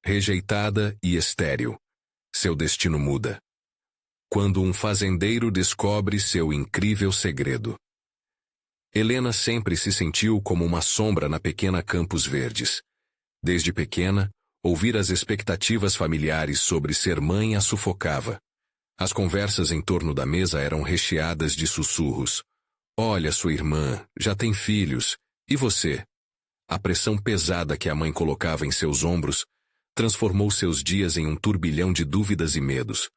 rejeitada e estéril. Seu destino muda. Quando um fazendeiro descobre seu incrível segredo. Helena sempre se sentiu como uma sombra na pequena Campos Verdes. Desde pequena, ouvir as expectativas familiares sobre ser mãe a sufocava. As conversas em torno da mesa eram recheadas de sussurros. Olha, sua irmã, já tem filhos. E você? A pressão pesada que a mãe colocava em seus ombros transformou seus dias em um turbilhão de dúvidas e medos.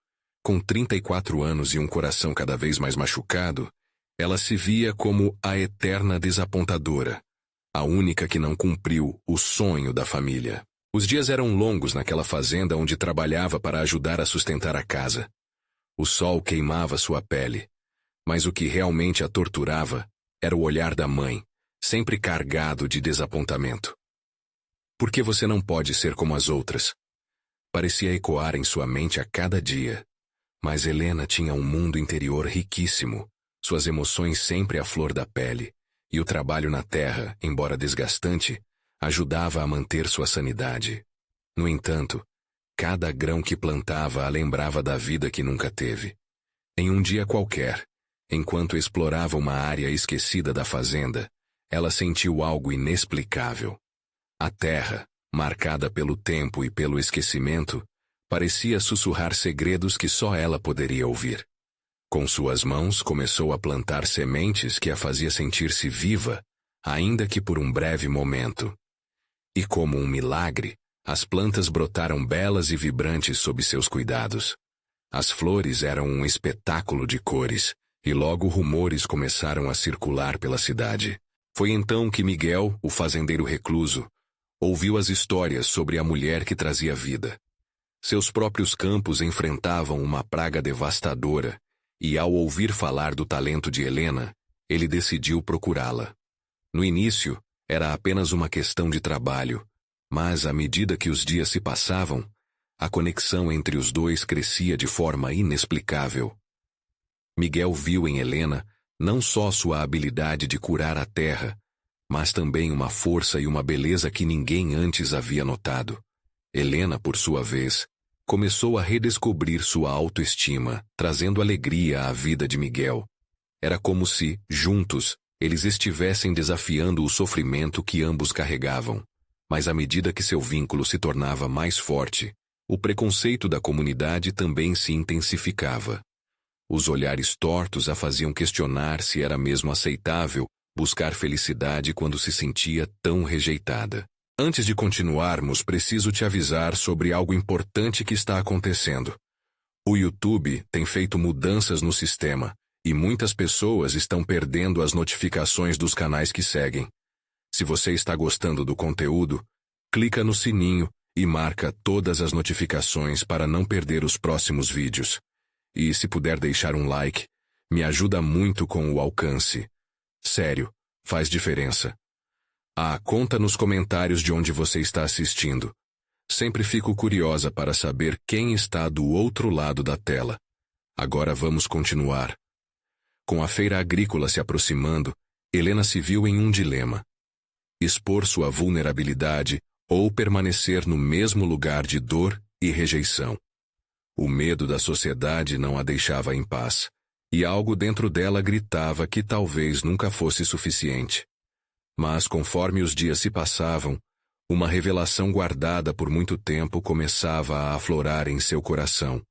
Com 34 anos e um coração cada vez mais machucado, ela se via como a eterna desapontadora, a única que não cumpriu o sonho da família. Os dias eram longos naquela fazenda onde trabalhava para ajudar a sustentar a casa. O sol queimava sua pele, mas o que realmente a torturava era o olhar da mãe, sempre carregado de desapontamento. Por que você não pode ser como as outras? Parecia ecoar em sua mente a cada dia. Mas Helena tinha um mundo interior riquíssimo, suas emoções sempre à flor da pele, e o trabalho na terra, embora desgastante, ajudava a manter sua sanidade. No entanto, cada grão que plantava a lembrava da vida que nunca teve. Em um dia qualquer, enquanto explorava uma área esquecida da fazenda, ela sentiu algo inexplicável. A terra, marcada pelo tempo e pelo esquecimento, parecia sussurrar segredos que só ela poderia ouvir. Com suas mãos começou a plantar sementes que a fazia sentir-se viva, ainda que por um breve momento. E como um milagre, as plantas brotaram belas e vibrantes sob seus cuidados. As flores eram um espetáculo de cores, e logo rumores começaram a circular pela cidade. Foi então que Miguel, o fazendeiro recluso, ouviu as histórias sobre a mulher que trazia vida. Seus próprios campos enfrentavam uma praga devastadora, e ao ouvir falar do talento de Helena, ele decidiu procurá-la. No início, era apenas uma questão de trabalho, mas à medida que os dias se passavam, a conexão entre os dois crescia de forma inexplicável. Miguel viu em Helena não só sua habilidade de curar a terra, mas também uma força e uma beleza que ninguém antes havia notado. Helena, por sua vez, começou a redescobrir sua autoestima, trazendo alegria à vida de Miguel. Era como se, juntos, eles estivessem desafiando o sofrimento que ambos carregavam. Mas à medida que seu vínculo se tornava mais forte, o preconceito da comunidade também se intensificava. Os olhares tortos a faziam questionar se era mesmo aceitável buscar felicidade quando se sentia tão rejeitada. Antes de continuarmos, preciso te avisar sobre algo importante que está acontecendo. O YouTube tem feito mudanças no sistema, e muitas pessoas estão perdendo as notificações dos canais que seguem. Se você está gostando do conteúdo, clica no sininho e marca todas as notificações para não perder os próximos vídeos. E se puder deixar um like, me ajuda muito com o alcance. Sério, faz diferença. Conta nos comentários de onde você está assistindo. Sempre fico curiosa para saber quem está do outro lado da tela. Agora vamos continuar. Com a feira agrícola se aproximando, Helena se viu em um dilema. Expor sua vulnerabilidade ou permanecer no mesmo lugar de dor e rejeição. O medo da sociedade não a deixava em paz, e algo dentro dela gritava que talvez nunca fosse suficiente. Mas conforme os dias se passavam, uma revelação guardada por muito tempo começava a aflorar em seu coração.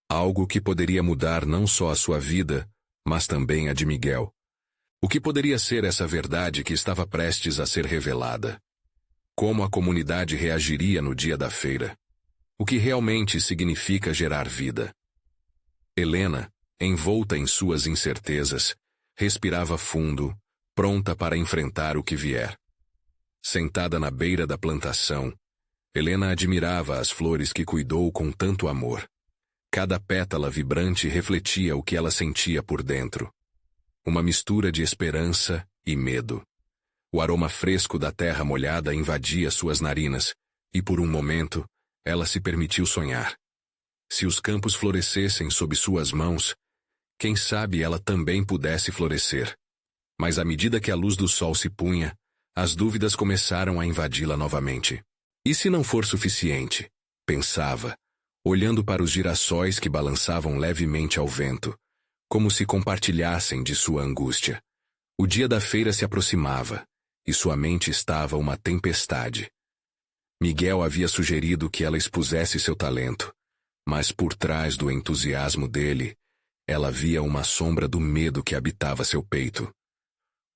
Algo que poderia mudar não só a sua vida, mas também a de Miguel. O que poderia ser essa verdade que estava prestes a ser revelada? Como a comunidade reagiria no dia da feira? O que realmente significa gerar vida? Helena, envolta em suas incertezas, respirava fundo, pronta para enfrentar o que vier. Sentada na beira da plantação, Helena admirava as flores que cuidou com tanto amor. Cada pétala vibrante refletia o que ela sentia por dentro. Uma mistura de esperança e medo. O aroma fresco da terra molhada invadia suas narinas, e por um momento, ela se permitiu sonhar. Se os campos florescessem sob suas mãos, quem sabe ela também pudesse florescer. Mas à medida que a luz do sol se punha, as dúvidas começaram a invadi-la novamente. E se não for suficiente? pensava, olhando para os girassóis que balançavam levemente ao vento, como se compartilhassem de sua angústia. O dia da feira se aproximava, e sua mente estava uma tempestade. Miguel havia sugerido que ela expusesse seu talento, mas por trás do entusiasmo dele, ela via uma sombra do medo que habitava seu peito.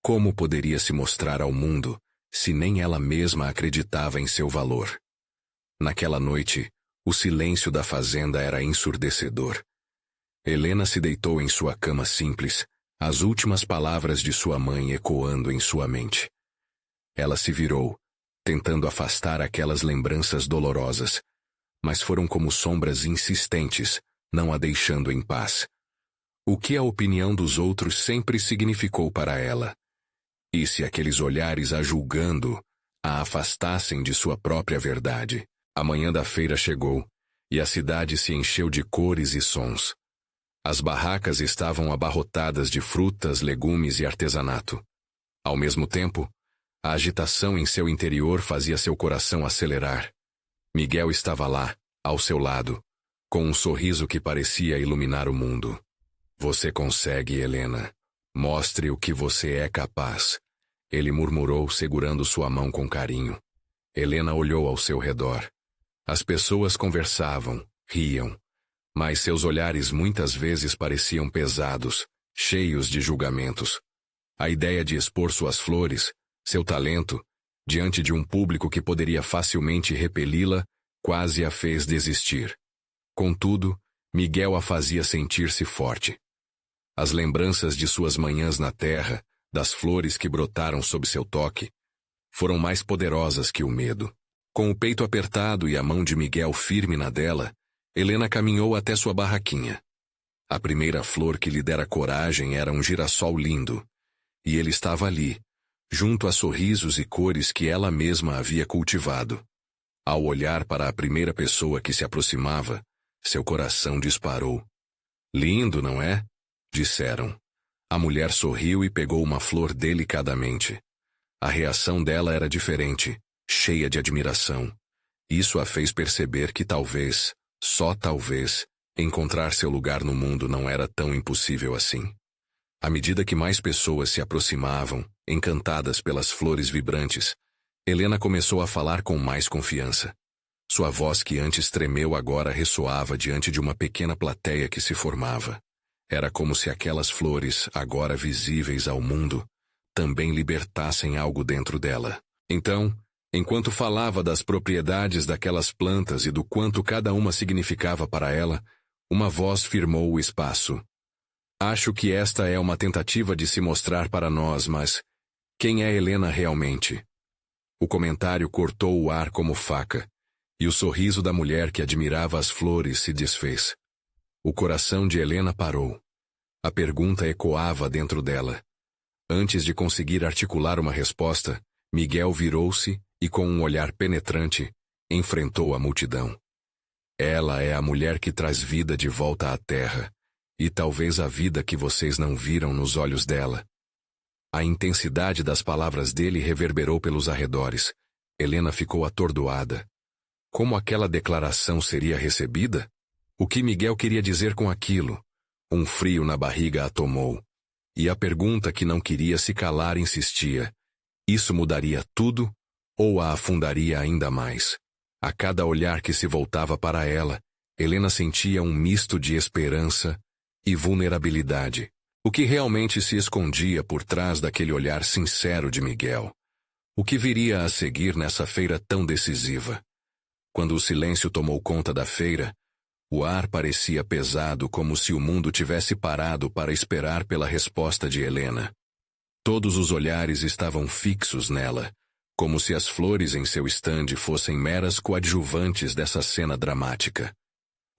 Como poderia se mostrar ao mundo, se nem ela mesma acreditava em seu valor? Naquela noite, o silêncio da fazenda era ensurdecedor. Helena se deitou em sua cama simples, as últimas palavras de sua mãe ecoando em sua mente. Ela se virou, tentando afastar aquelas lembranças dolorosas, mas foram como sombras insistentes, não a deixando em paz. O que a opinião dos outros sempre significou para ela? E se aqueles olhares a julgando a afastassem de sua própria verdade? A manhã da feira chegou, e a cidade se encheu de cores e sons. As barracas estavam abarrotadas de frutas, legumes e artesanato. Ao mesmo tempo, a agitação em seu interior fazia seu coração acelerar. Miguel estava lá, ao seu lado, com um sorriso que parecia iluminar o mundo. Você consegue, Helena. Mostre o que você é capaz. Ele murmurou, segurando sua mão com carinho. Helena olhou ao seu redor. As pessoas conversavam, riam, mas seus olhares muitas vezes pareciam pesados, cheios de julgamentos. A ideia de expor suas flores, seu talento, diante de um público que poderia facilmente repeli-la, quase a fez desistir. Contudo, Miguel a fazia sentir-se forte. As lembranças de suas manhãs na terra, das flores que brotaram sob seu toque, foram mais poderosas que o medo. Com o peito apertado e a mão de Miguel firme na dela, Helena caminhou até sua barraquinha. A primeira flor que lhe dera coragem era um girassol lindo, e ele estava ali, junto a sorrisos e cores que ela mesma havia cultivado. Ao olhar para a primeira pessoa que se aproximava, seu coração disparou. Lindo, não é? Disseram. A mulher sorriu e pegou uma flor delicadamente. A reação dela era diferente, cheia de admiração. Isso a fez perceber que talvez, só talvez, encontrar seu lugar no mundo não era tão impossível assim. À medida que mais pessoas se aproximavam, encantadas pelas flores vibrantes, Helena começou a falar com mais confiança. Sua voz que antes tremeu agora ressoava diante de uma pequena plateia que se formava. Era como se aquelas flores, agora visíveis ao mundo, também libertassem algo dentro dela. Então, enquanto falava das propriedades daquelas plantas e do quanto cada uma significava para ela, uma voz firmou o espaço. Acho que esta é uma tentativa de se mostrar para nós, mas quem é Helena realmente? O comentário cortou o ar como faca, e o sorriso da mulher que admirava as flores se desfez. O coração de Helena parou. A pergunta ecoava dentro dela. Antes de conseguir articular uma resposta, Miguel virou-se e, com um olhar penetrante, enfrentou a multidão. Ela é a mulher que traz vida de volta à terra, e talvez a vida que vocês não viram nos olhos dela. A intensidade das palavras dele reverberou pelos arredores. Helena ficou atordoada. Como aquela declaração seria recebida? O que Miguel queria dizer com aquilo? Um frio na barriga a tomou. E a pergunta que não queria se calar insistia. Isso mudaria tudo? Ou a afundaria ainda mais? A cada olhar que se voltava para ela, Helena sentia um misto de esperança e vulnerabilidade. O que realmente se escondia por trás daquele olhar sincero de Miguel? O que viria a seguir nessa feira tão decisiva? Quando o silêncio tomou conta da feira, o ar parecia pesado, como se o mundo tivesse parado para esperar pela resposta de Helena. Todos os olhares estavam fixos nela, como se as flores em seu estande fossem meras coadjuvantes dessa cena dramática.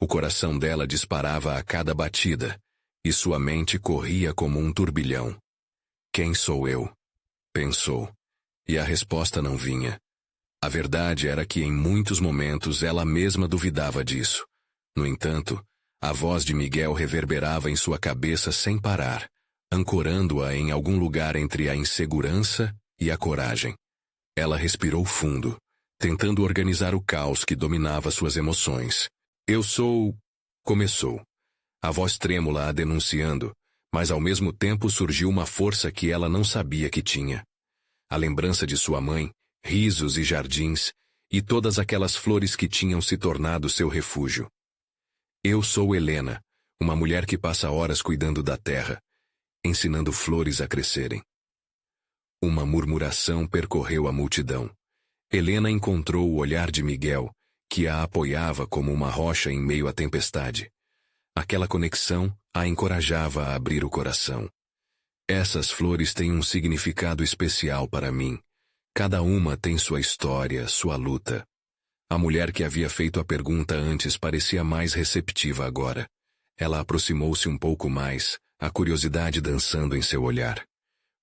O coração dela disparava a cada batida, e sua mente corria como um turbilhão. Quem sou eu? Pensou. E a resposta não vinha. A verdade era que em muitos momentos ela mesma duvidava disso. No entanto, a voz de Miguel reverberava em sua cabeça sem parar, ancorando-a em algum lugar entre a insegurança e a coragem. Ela respirou fundo, tentando organizar o caos que dominava suas emoções. Eu sou... Começou. A voz trêmula a denunciando, mas ao mesmo tempo surgiu uma força que ela não sabia que tinha. A lembrança de sua mãe, risos e jardins, e todas aquelas flores que tinham se tornado seu refúgio. Eu sou Helena, uma mulher que passa horas cuidando da terra, ensinando flores a crescerem. Uma murmuração percorreu a multidão. Helena encontrou o olhar de Miguel, que a apoiava como uma rocha em meio à tempestade. Aquela conexão a encorajava a abrir o coração. Essas flores têm um significado especial para mim. Cada uma tem sua história, sua luta. A mulher que havia feito a pergunta antes parecia mais receptiva agora. Ela aproximou-se um pouco mais, a curiosidade dançando em seu olhar.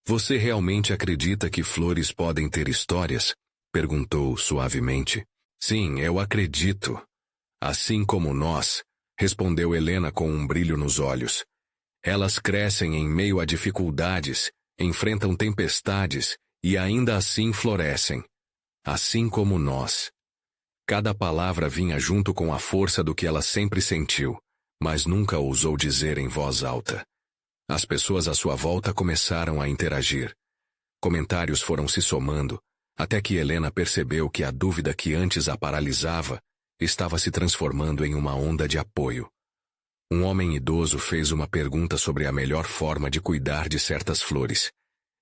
Você realmente acredita que flores podem ter histórias? Perguntou suavemente. Sim, eu acredito. Assim como nós, respondeu Helena com um brilho nos olhos. Elas crescem em meio a dificuldades, enfrentam tempestades e ainda assim florescem. Assim como nós. Cada palavra vinha junto com a força do que ela sempre sentiu, mas nunca ousou dizer em voz alta. As pessoas à sua volta começaram a interagir. Comentários foram se somando, até que Helena percebeu que a dúvida que antes a paralisava estava se transformando em uma onda de apoio. Um homem idoso fez uma pergunta sobre a melhor forma de cuidar de certas flores.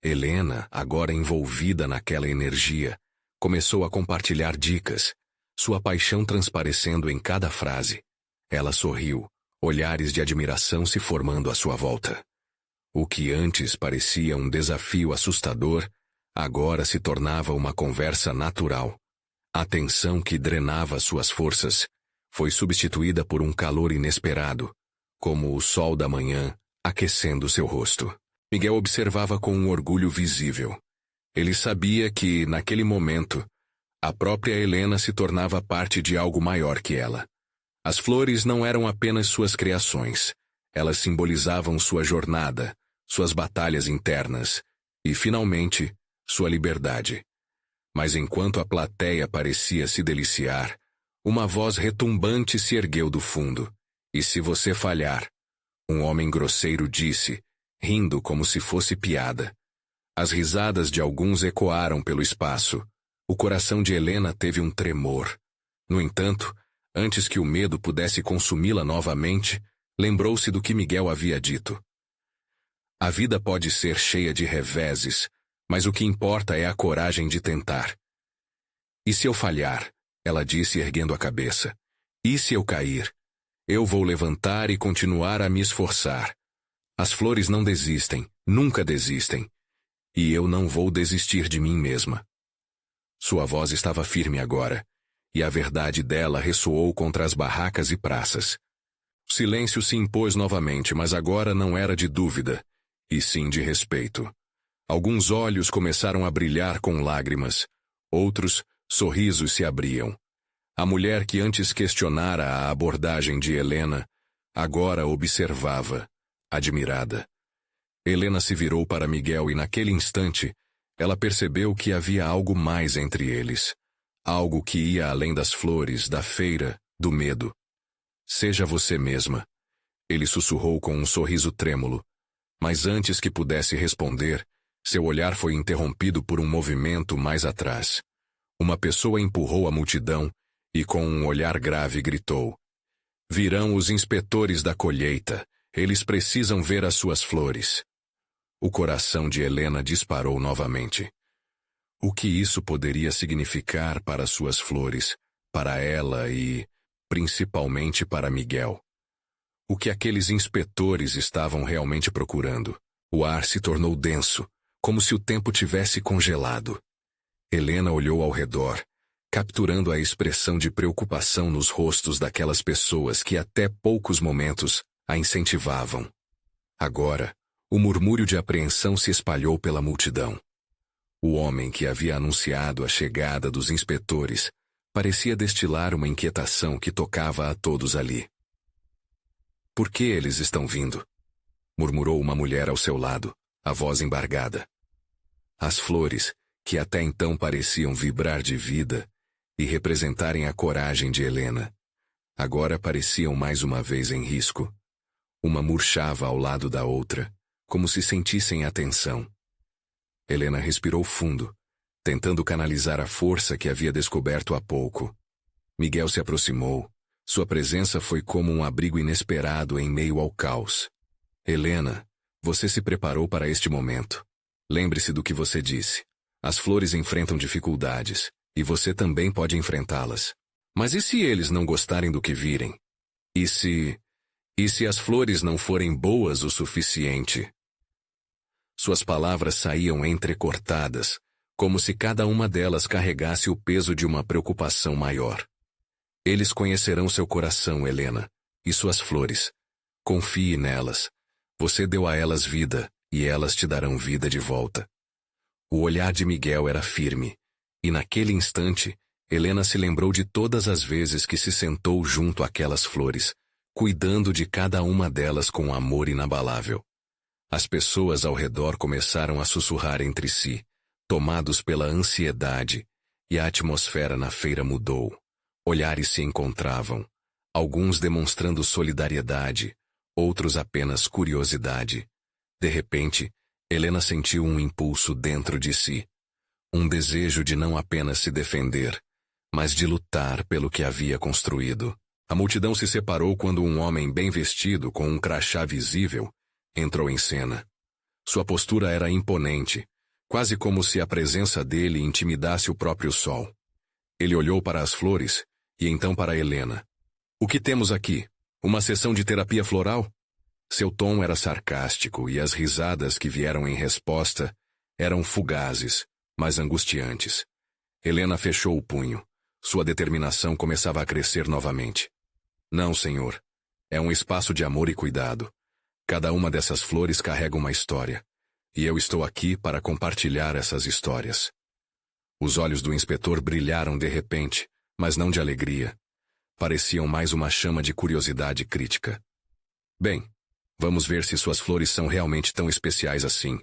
Helena, agora envolvida naquela energia, começou a compartilhar dicas, sua paixão transparecendo em cada frase. Ela sorriu, olhares de admiração se formando à sua volta. O que antes parecia um desafio assustador, agora se tornava uma conversa natural. A tensão que drenava suas forças foi substituída por um calor inesperado, como o sol da manhã aquecendo seu rosto. Miguel observava com um orgulho visível. Ele sabia que, naquele momento, a própria Helena se tornava parte de algo maior que ela. As flores não eram apenas suas criações. Elas simbolizavam sua jornada, suas batalhas internas e, finalmente, sua liberdade. Mas enquanto a plateia parecia se deliciar, uma voz retumbante se ergueu do fundo. E se você falhar? Um homem grosseiro disse, rindo como se fosse piada. As risadas de alguns ecoaram pelo espaço. O coração de Helena teve um tremor. No entanto, antes que o medo pudesse consumi-la novamente, lembrou-se do que Miguel havia dito. A vida pode ser cheia de reveses, mas o que importa é a coragem de tentar. E se eu falhar? Ela disse erguendo a cabeça. E se eu cair? Eu vou levantar e continuar a me esforçar. As flores não desistem, nunca desistem. E eu não vou desistir de mim mesma. Sua voz estava firme agora, e a verdade dela ressoou contra as barracas e praças. O silêncio se impôs novamente, mas agora não era de dúvida, e sim de respeito. Alguns olhos começaram a brilhar com lágrimas, outros, sorrisos se abriam. A mulher que antes questionara a abordagem de Helena, agora observava, admirada. Helena se virou para Miguel e naquele instante, ela percebeu que havia algo mais entre eles. Algo que ia além das flores, da feira, do medo. Seja você mesma. Ele sussurrou com um sorriso trêmulo. Mas antes que pudesse responder, seu olhar foi interrompido por um movimento mais atrás. Uma pessoa empurrou a multidão e com um olhar grave gritou. Virão os inspetores da colheita. Eles precisam ver as suas flores. O coração de Helena disparou novamente. O que isso poderia significar para suas flores, para ela e, principalmente para Miguel? O que aqueles inspetores estavam realmente procurando? O ar se tornou denso, como se o tempo tivesse congelado. Helena olhou ao redor, capturando a expressão de preocupação nos rostos daquelas pessoas que até poucos momentos a incentivavam. Agora, o murmúrio de apreensão se espalhou pela multidão. O homem que havia anunciado a chegada dos inspetores parecia destilar uma inquietação que tocava a todos ali. Por que eles estão vindo? Murmurou uma mulher ao seu lado, a voz embargada. As flores, que até então pareciam vibrar de vida, e representarem a coragem de Helena. Agora pareciam mais uma vez em risco. Uma murchava ao lado da outra, como se sentissem a tensão. Helena respirou fundo, tentando canalizar a força que havia descoberto há pouco. Miguel se aproximou. Sua presença foi como um abrigo inesperado em meio ao caos. Helena, você se preparou para este momento. Lembre-se do que você disse. As flores enfrentam dificuldades, e você também pode enfrentá-las. Mas e se eles não gostarem do que virem? E se as flores não forem boas o suficiente? Suas palavras saíam entrecortadas, como se cada uma delas carregasse o peso de uma preocupação maior. Eles conhecerão seu coração, Helena, e suas flores. Confie nelas. Você deu a elas vida, e elas te darão vida de volta. O olhar de Miguel era firme, e naquele instante, Helena se lembrou de todas as vezes que se sentou junto àquelas flores, cuidando de cada uma delas com amor inabalável. As pessoas ao redor começaram a sussurrar entre si, tomados pela ansiedade, e a atmosfera na feira mudou. Olhares se encontravam, alguns demonstrando solidariedade, outros apenas curiosidade. De repente, Helena sentiu um impulso dentro de si. Um desejo de não apenas se defender, mas de lutar pelo que havia construído. A multidão se separou quando um homem bem vestido, com um crachá visível, entrou em cena. Sua postura era imponente, quase como se a presença dele intimidasse o próprio sol. Ele olhou para as flores, e então para Helena. O que temos aqui? Uma sessão de terapia floral? Seu tom era sarcástico e as risadas que vieram em resposta eram fugazes, mas angustiantes. Helena fechou o punho. Sua determinação começava a crescer novamente. Não, senhor. É um espaço de amor e cuidado. Cada uma dessas flores carrega uma história. E eu estou aqui para compartilhar essas histórias. Os olhos do inspetor brilharam de repente, mas não de alegria. Pareciam mais uma chama de curiosidade crítica. Bem, vamos ver se suas flores são realmente tão especiais assim.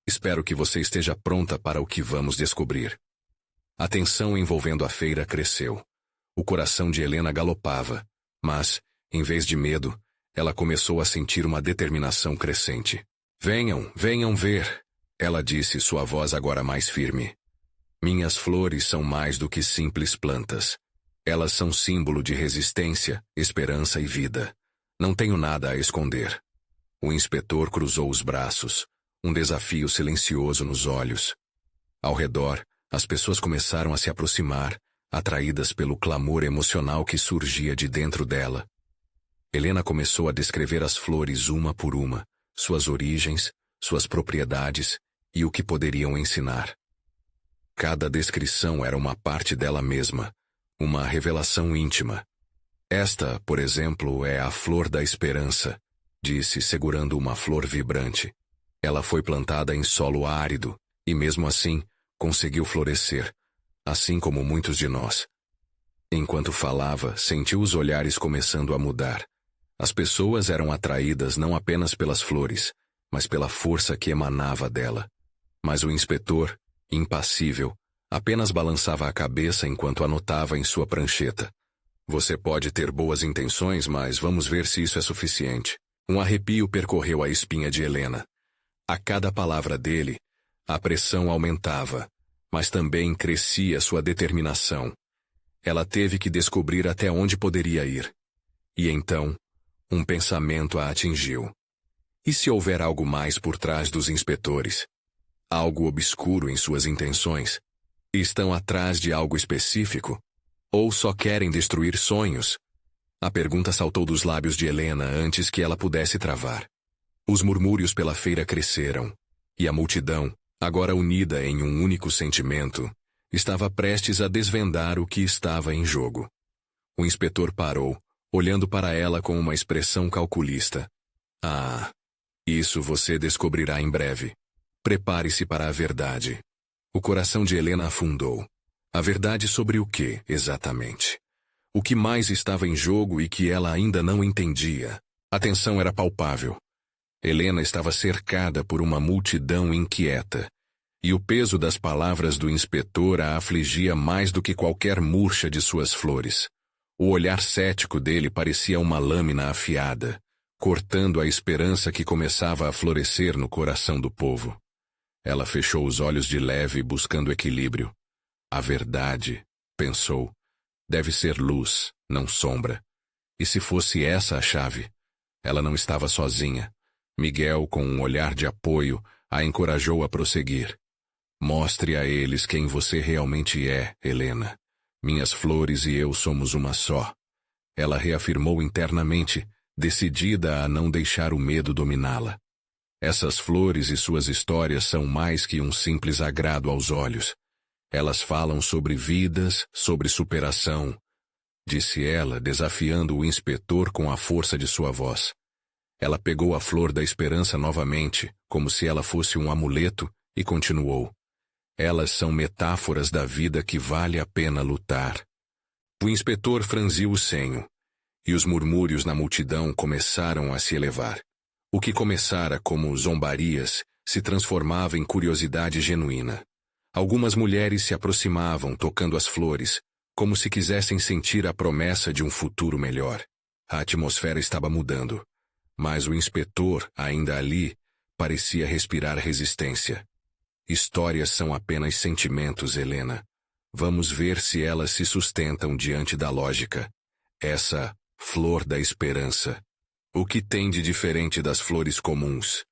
Espero que você esteja pronta para o que vamos descobrir. A tensão envolvendo a feira cresceu. O coração de Helena galopava, mas, em vez de medo, ela começou a sentir uma determinação crescente. Venham, venham ver, ela disse, sua voz agora mais firme. Minhas flores são mais do que simples plantas. Elas são símbolo de resistência, esperança e vida. Não tenho nada a esconder. O inspetor cruzou os braços, um desafio silencioso nos olhos. Ao redor, as pessoas começaram a se aproximar, atraídas pelo clamor emocional que surgia de dentro dela. Helena começou a descrever as flores uma por uma, suas origens, suas propriedades e o que poderiam ensinar. Cada descrição era uma parte dela mesma, uma revelação íntima. Esta, por exemplo, é a flor da esperança, disse, segurando uma flor vibrante. Ela foi plantada em solo árido, e mesmo assim, conseguiu florescer, assim como muitos de nós. Enquanto falava, sentiu os olhares começando a mudar. As pessoas eram atraídas não apenas pelas flores, mas pela força que emanava dela. Mas o inspetor, impassível, apenas balançava a cabeça enquanto anotava em sua prancheta. Você pode ter boas intenções, mas vamos ver se isso é suficiente. Um arrepio percorreu a espinha de Helena. A cada palavra dele, a pressão aumentava, mas também crescia sua determinação. Ela teve que descobrir até onde poderia ir. E então, um pensamento a atingiu. E se houver algo mais por trás dos inspetores? Algo obscuro em suas intenções? Estão atrás de algo específico? Ou só querem destruir sonhos? A pergunta saltou dos lábios de Helena antes que ela pudesse travar. Os murmúrios pela feira cresceram, e a multidão, agora unida em um único sentimento, estava prestes a desvendar o que estava em jogo. O inspetor parou, olhando para ela com uma expressão calculista. Ah, isso você descobrirá em breve. Prepare-se para a verdade. O coração de Helena afundou. A verdade sobre o que, exatamente? O que mais estava em jogo e que ela ainda não entendia? A tensão era palpável. Helena estava cercada por uma multidão inquieta, E o peso das palavras do inspetor a afligia mais do que qualquer murcha de suas flores. O olhar cético dele parecia uma lâmina afiada, cortando a esperança que começava a florescer no coração do povo. Ela fechou os olhos de leve, buscando equilíbrio. A verdade, pensou, deve ser luz, não sombra. E se fosse essa a chave? Ela não estava sozinha. Miguel, com um olhar de apoio, a encorajou a prosseguir. Mostre a eles quem você realmente é, Helena. Minhas flores e eu somos uma só. Ela reafirmou internamente, decidida a não deixar o medo dominá-la. Essas flores e suas histórias são mais que um simples agrado aos olhos. Elas falam sobre vidas, sobre superação, disse ela, desafiando o inspetor com a força de sua voz. Ela pegou a flor da esperança novamente, como se ela fosse um amuleto, e continuou. Elas são metáforas da vida que vale a pena lutar. O inspetor franziu o senho, e os murmúrios na multidão começaram a se elevar. O que começara como zombarias se transformava em curiosidade genuína. Algumas mulheres se aproximavam tocando as flores, como se quisessem sentir a promessa de um futuro melhor. A atmosfera estava mudando, mas o inspetor, ainda ali, parecia respirar resistência. Histórias são apenas sentimentos, Helena. Vamos ver se elas se sustentam diante da lógica. Essa flor da esperança. O que tem de diferente das flores comuns?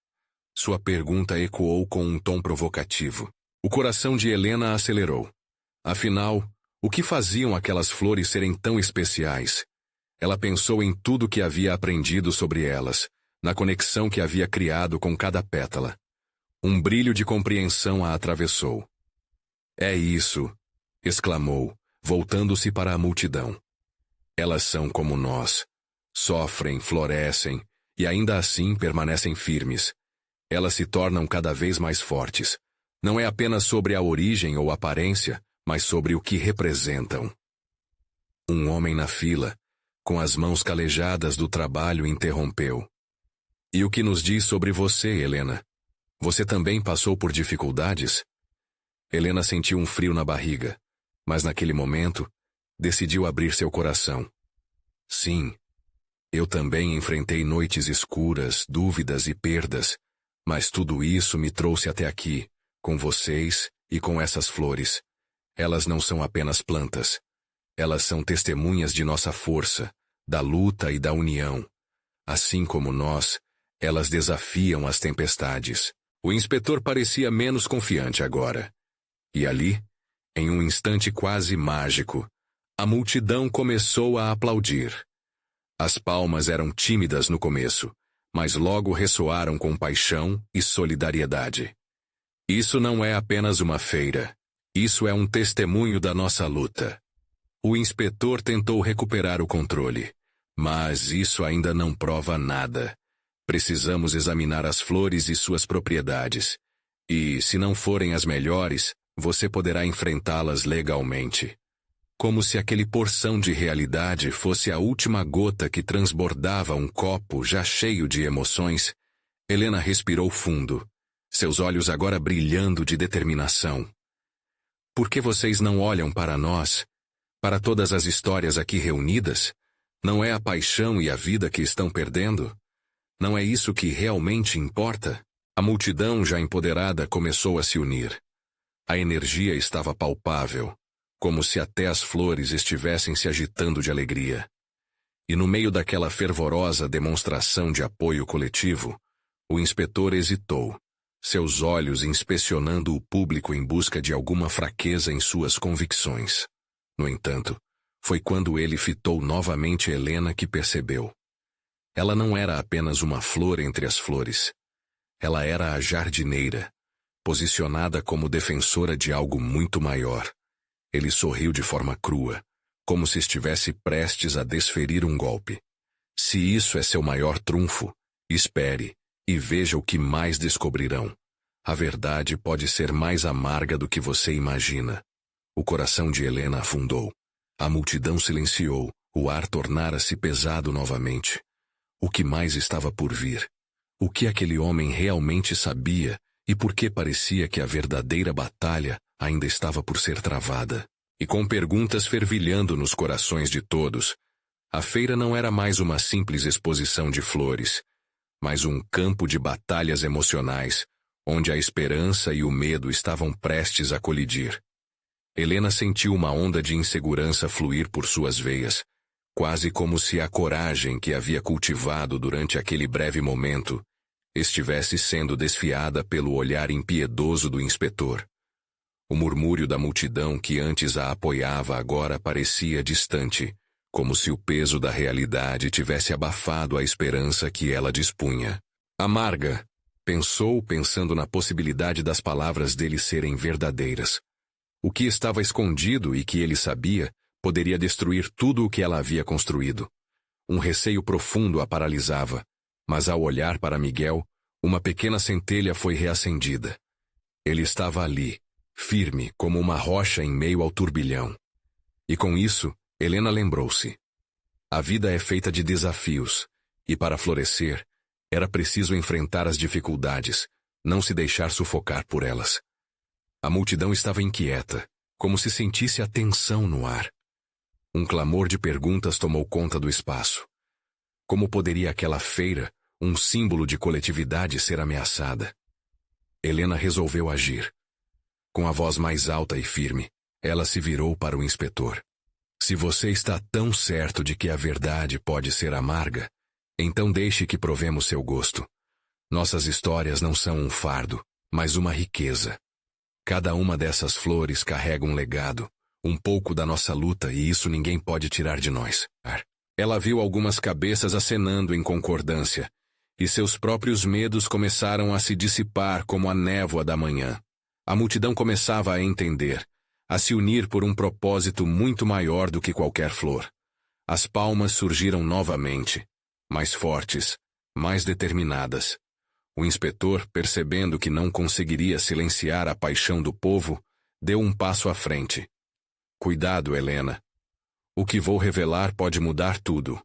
Sua pergunta ecoou com um tom provocativo. O coração de Helena acelerou. Afinal, o que faziam aquelas flores serem tão especiais? Ela pensou em tudo que havia aprendido sobre elas, na conexão que havia criado com cada pétala. Um brilho de compreensão a atravessou. É isso, exclamou, voltando-se para a multidão. Elas são como nós. Sofrem, florescem, e ainda assim permanecem firmes. Elas se tornam cada vez mais fortes. Não é apenas sobre a origem ou aparência, mas sobre o que representam. Um homem na fila, com as mãos calejadas do trabalho, interrompeu. E o que nos diz sobre você, Helena? Você também passou por dificuldades? Helena sentiu um frio na barriga, mas naquele momento, decidiu abrir seu coração. Sim, eu também enfrentei noites escuras, dúvidas e perdas, mas tudo isso me trouxe até aqui, com vocês e com essas flores. Elas não são apenas plantas. Elas são testemunhas de nossa força, da luta e da união. Assim como nós, elas desafiam as tempestades. O inspetor parecia menos confiante agora. E ali, em um instante quase mágico, a multidão começou a aplaudir. As palmas eram tímidas no começo, mas logo ressoaram com paixão e solidariedade. Isso não é apenas uma feira. Isso é um testemunho da nossa luta. O inspetor tentou recuperar o controle, mas isso ainda não prova nada. Precisamos examinar as flores e suas propriedades. E, se não forem as melhores, você poderá enfrentá-las legalmente. Como se aquele porção de realidade fosse a última gota que transbordava um copo já cheio de emoções, Helena respirou fundo, seus olhos agora brilhando de determinação. Por que vocês não olham para nós, para todas as histórias aqui reunidas? Não é a paixão e a vida que estão perdendo? Não é isso que realmente importa? A multidão já empoderada começou a se unir. A energia estava palpável, como se até as flores estivessem se agitando de alegria. E no meio daquela fervorosa demonstração de apoio coletivo, o inspetor hesitou, seus olhos inspecionando o público em busca de alguma fraqueza em suas convicções. No entanto, foi quando ele fitou novamente Helena que percebeu. Ela não era apenas uma flor entre as flores. Ela era a jardineira, posicionada como defensora de algo muito maior. Ele sorriu de forma crua, como se estivesse prestes a desferir um golpe. Se isso é seu maior trunfo, espere e veja o que mais descobrirão. A verdade pode ser mais amarga do que você imagina. O coração de Helena afundou. A multidão silenciou, o ar tornara-se pesado novamente. O que mais estava por vir? O que aquele homem realmente sabia e porque parecia que a verdadeira batalha ainda estava por ser travada. E com perguntas fervilhando nos corações de todos, a feira não era mais uma simples exposição de flores, mas um campo de batalhas emocionais, onde a esperança e o medo estavam prestes a colidir. Helena sentiu uma onda de insegurança fluir por suas veias, quase como se a coragem que havia cultivado durante aquele breve momento estivesse sendo desfiada pelo olhar impiedoso do inspetor. O murmúrio da multidão que antes a apoiava agora parecia distante, como se o peso da realidade tivesse abafado a esperança que ela dispunha. Amarga, pensou, pensando na possibilidade das palavras dele serem verdadeiras. O que estava escondido e que ele sabia poderia destruir tudo o que ela havia construído. Um receio profundo a paralisava, mas ao olhar para Miguel, uma pequena centelha foi reacendida. Ele estava ali, firme como uma rocha em meio ao turbilhão. E com isso, Helena lembrou-se. A vida é feita de desafios, e para florescer, era preciso enfrentar as dificuldades, não se deixar sufocar por elas. A multidão estava inquieta, como se sentisse a tensão no ar. Um clamor de perguntas tomou conta do espaço. Como poderia aquela feira, um símbolo de coletividade, ser ameaçada? Helena resolveu agir. Com a voz mais alta e firme, ela se virou para o inspetor. Se você está tão certo de que a verdade pode ser amarga, então deixe que provemos seu gosto. Nossas histórias não são um fardo, mas uma riqueza. Cada uma dessas flores carrega um legado, um pouco da nossa luta, e isso ninguém pode tirar de nós. Ela viu algumas cabeças acenando em concordância, e seus próprios medos começaram a se dissipar como a névoa da manhã. A multidão começava a entender, a se unir por um propósito muito maior do que qualquer flor. As palmas surgiram novamente, mais fortes, mais determinadas. O inspetor, percebendo que não conseguiria silenciar a paixão do povo, deu um passo à frente. Cuidado, Helena. O que vou revelar pode mudar tudo.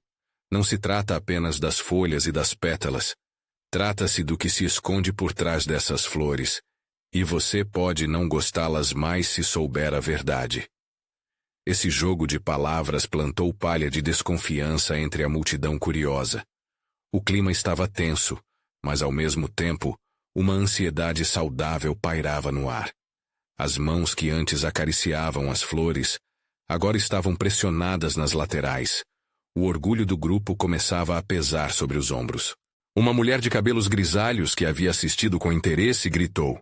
Não se trata apenas das folhas e das pétalas. Trata-se do que se esconde por trás dessas flores. E você pode não gostá-las mais se souber a verdade. Esse jogo de palavras plantou palha de desconfiança entre a multidão curiosa. O clima estava tenso, mas ao mesmo tempo, uma ansiedade saudável pairava no ar. As mãos que antes acariciavam as flores, agora estavam pressionadas nas laterais. O orgulho do grupo começava a pesar sobre os ombros. Uma mulher de cabelos grisalhos que havia assistido com interesse gritou: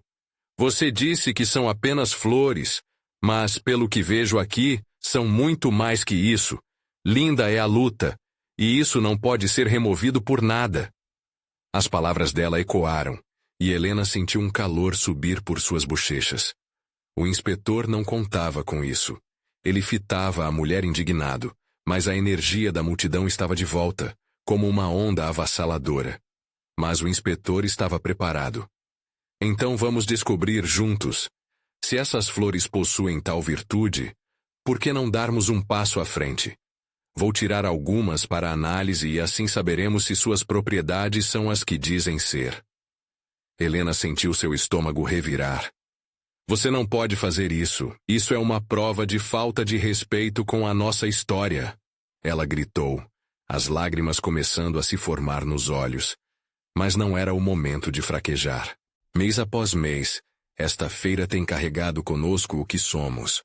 "Você disse que são apenas flores, mas, pelo que vejo aqui, são muito mais que isso. Linda é a luta, e isso não pode ser removido por nada." As palavras dela ecoaram, e Helena sentiu um calor subir por suas bochechas. O inspetor não contava com isso. Ele fitava a mulher indignado, mas a energia da multidão estava de volta, como uma onda avassaladora. Mas o inspetor estava preparado. Então vamos descobrir juntos. Se essas flores possuem tal virtude, por que não darmos um passo à frente? Vou tirar algumas para análise e assim saberemos se suas propriedades são as que dizem ser. Helena sentiu seu estômago revirar. Você não pode fazer isso. Isso é uma prova de falta de respeito com a nossa história. Ela gritou, as lágrimas começando a se formar nos olhos. Mas não era o momento de fraquejar. Mês após mês, esta feira tem carregado conosco o que somos.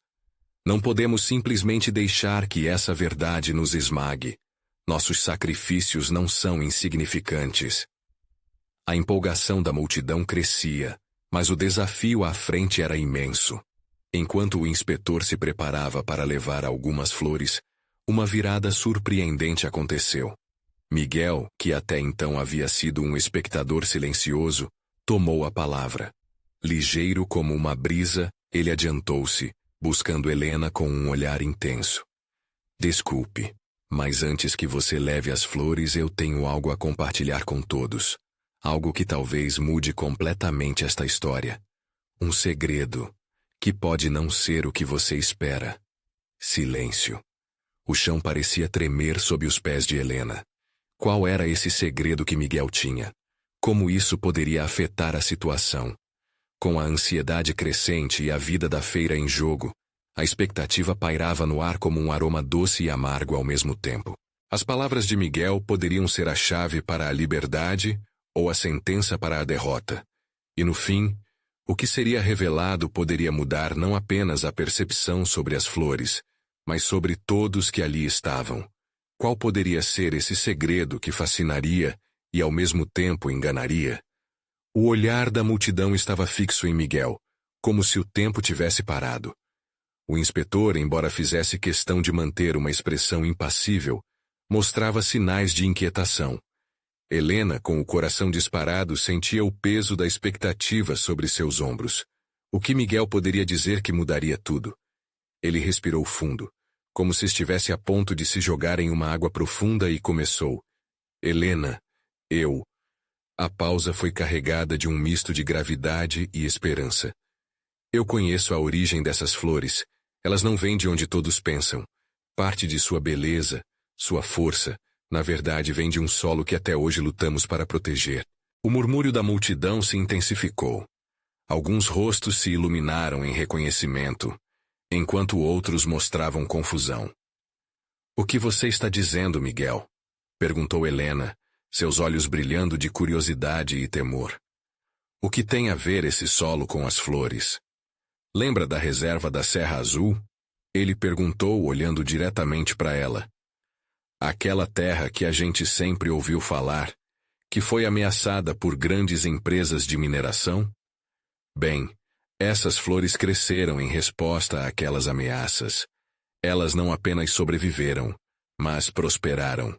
Não podemos simplesmente deixar que essa verdade nos esmague. Nossos sacrifícios não são insignificantes. A empolgação da multidão crescia, mas o desafio à frente era imenso. Enquanto o inspetor se preparava para levar algumas flores, uma virada surpreendente aconteceu. Miguel, que até então havia sido um espectador silencioso, tomou a palavra. Ligeiro como uma brisa, ele adiantou-se, buscando Helena com um olhar intenso. Desculpe, mas antes que você leve as flores eu tenho algo a compartilhar com todos. Algo que talvez mude completamente esta história. Um segredo, que pode não ser o que você espera. Silêncio. O chão parecia tremer sob os pés de Helena. Qual era esse segredo que Miguel tinha? Como isso poderia afetar a situação? Com a ansiedade crescente e a vida da feira em jogo, a expectativa pairava no ar como um aroma doce e amargo ao mesmo tempo. As palavras de Miguel poderiam ser a chave para a liberdade ou a sentença para a derrota. E no fim, o que seria revelado poderia mudar não apenas a percepção sobre as flores, mas sobre todos que ali estavam. Qual poderia ser esse segredo que fascinaria e ao mesmo tempo enganaria? O olhar da multidão estava fixo em Miguel, como se o tempo tivesse parado. O inspetor, embora fizesse questão de manter uma expressão impassível, mostrava sinais de inquietação. Helena, com o coração disparado, sentia o peso da expectativa sobre seus ombros. O que Miguel poderia dizer que mudaria tudo? Ele respirou fundo, como se estivesse a ponto de se jogar em uma água profunda e começou. Helena, eu... A pausa foi carregada de um misto de gravidade e esperança. Eu conheço a origem dessas flores. Elas não vêm de onde todos pensam. Parte de sua beleza, sua força, na verdade vem de um solo que até hoje lutamos para proteger. O murmúrio da multidão se intensificou. Alguns rostos se iluminaram em reconhecimento, enquanto outros mostravam confusão. O que você está dizendo, Miguel? Perguntou Helena, seus olhos brilhando de curiosidade e temor. O que tem a ver esse solo com as flores? Lembra da reserva da Serra Azul? Ele perguntou, olhando diretamente para ela. Aquela terra que a gente sempre ouviu falar, que foi ameaçada por grandes empresas de mineração? Bem, essas flores cresceram em resposta àquelas ameaças. Elas não apenas sobreviveram, mas prosperaram.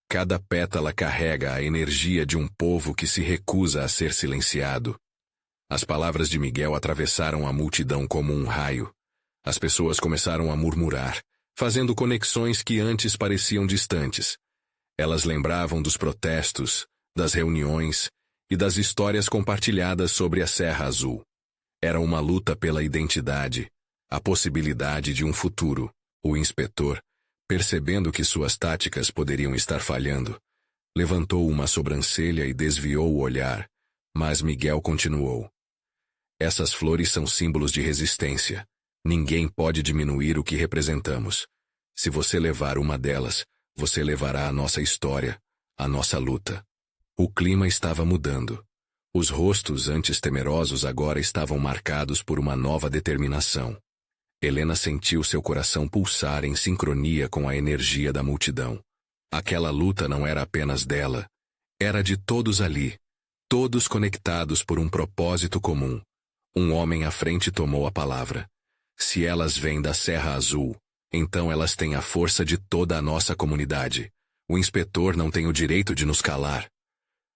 Cada pétala carrega a energia de um povo que se recusa a ser silenciado. As palavras de Miguel atravessaram a multidão como um raio. As pessoas começaram a murmurar, fazendo conexões que antes pareciam distantes. Elas lembravam dos protestos, das reuniões e das histórias compartilhadas sobre a Serra Azul. Era uma luta pela identidade, a possibilidade de um futuro. O inspetor, percebendo que suas táticas poderiam estar falhando, levantou uma sobrancelha e desviou o olhar, mas Miguel continuou. Essas flores são símbolos de resistência. Ninguém pode diminuir o que representamos. Se você levar uma delas, você levará a nossa história, a nossa luta. O clima estava mudando. Os rostos antes temerosos agora estavam marcados por uma nova determinação. Helena sentiu seu coração pulsar em sincronia com a energia da multidão. Aquela luta não era apenas dela. Era de todos ali. Todos conectados por um propósito comum. Um homem à frente tomou a palavra. Se elas vêm da Serra Azul, então elas têm a força de toda a nossa comunidade. O inspetor não tem o direito de nos calar.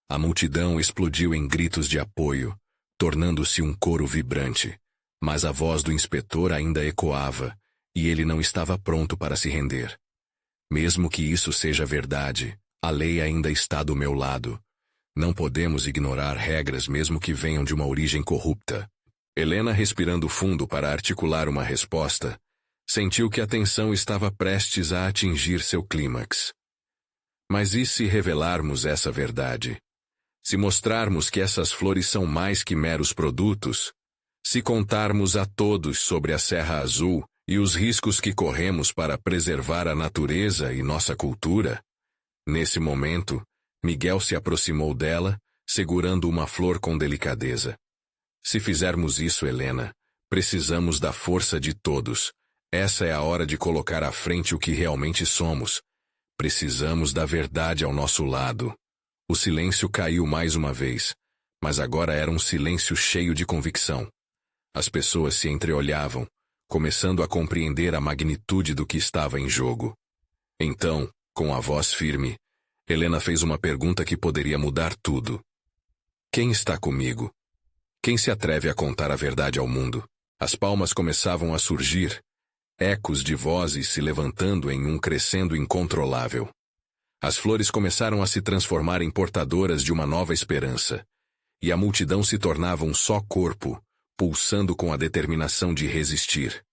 A multidão explodiu em gritos de apoio, tornando-se um coro vibrante. Mas a voz do inspetor ainda ecoava, e ele não estava pronto para se render. Mesmo que isso seja verdade, a lei ainda está do meu lado. Não podemos ignorar regras mesmo que venham de uma origem corrupta. Helena, respirando fundo para articular uma resposta, sentiu que a tensão estava prestes a atingir seu clímax. Mas e se revelarmos essa verdade? Se mostrarmos que essas flores são mais que meros produtos? Se contarmos a todos sobre a Serra Azul e os riscos que corremos para preservar a natureza e nossa cultura? Nesse momento, Miguel se aproximou dela, segurando uma flor com delicadeza. Se fizermos isso, Helena, precisamos da força de todos. Essa é a hora de colocar à frente o que realmente somos. Precisamos da verdade ao nosso lado. O silêncio caiu mais uma vez, mas agora era um silêncio cheio de convicção. As pessoas se entreolhavam, começando a compreender a magnitude do que estava em jogo. Então, com a voz firme, Helena fez uma pergunta que poderia mudar tudo. Quem está comigo? Quem se atreve a contar a verdade ao mundo? As palmas começavam a surgir, ecos de vozes se levantando em um crescendo incontrolável. As flores começaram a se transformar em portadoras de uma nova esperança, e a multidão se tornava um só corpo, pulsando com a determinação de resistir.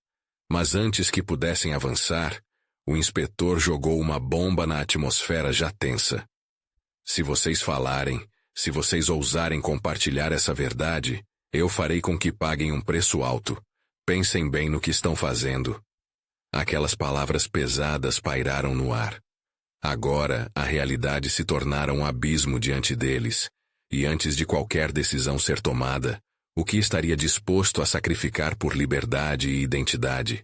Mas antes que pudessem avançar, o inspetor jogou uma bomba na atmosfera já tensa. Se vocês falarem, se vocês ousarem compartilhar essa verdade, Eu farei com que paguem um preço alto. Pensem bem no que estão fazendo. Aquelas palavras pesadas pairaram no ar. Agora, a realidade se tornara um abismo diante deles, e antes de qualquer decisão ser tomada, o que estaria disposto a sacrificar por liberdade e identidade?